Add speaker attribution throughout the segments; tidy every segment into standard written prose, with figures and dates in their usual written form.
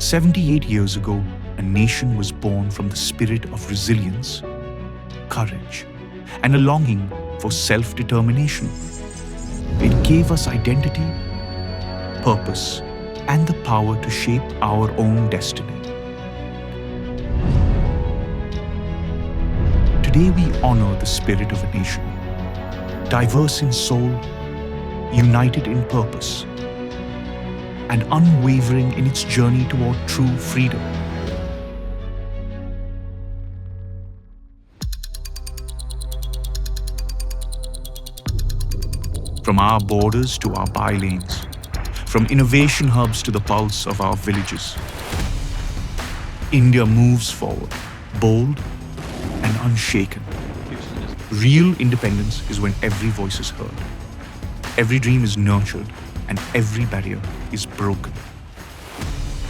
Speaker 1: 78 years ago, a nation was born from the spirit of resilience, courage, and a longing for self-determination. It gave us identity, purpose, and the power to shape our own destiny. Today we honor the spirit of a nation, diverse in soul, united in purpose, and unwavering in its journey toward true freedom. From our borders to our bylanes, from innovation hubs to the pulse of our villages, India moves forward, bold and unshaken. Real independence is when every voice is heard, every dream is nurtured, and every barrier is broken.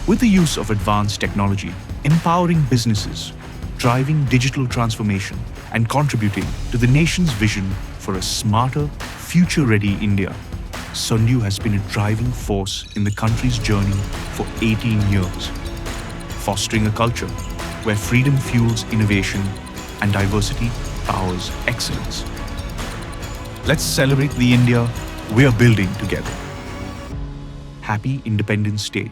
Speaker 1: With the use of advanced technology, empowering businesses, driving digital transformation, and contributing to the nation's vision for a smarter, future-ready India, Sundew has been a driving force in the country's journey for 18 years, fostering a culture where freedom fuels innovation and diversity powers excellence. Let's celebrate the India we're building together. Happy Independence Day.